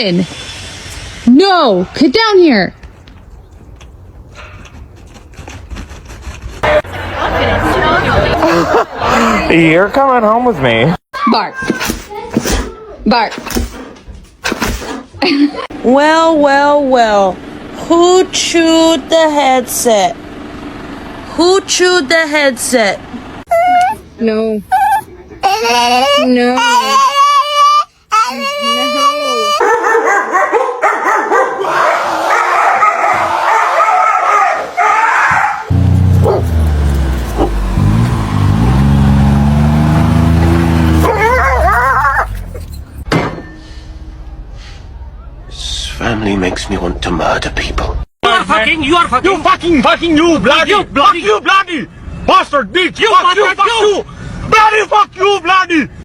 Listen. No, get down here. You're coming home with me. Bark. Bark. Well. Who chewed the headset? Who chewed the headset? No. No. No. This family makes me want to murder people. You fucking bloody bastard bitch! Fuck you! Bloody fuck you, bloody!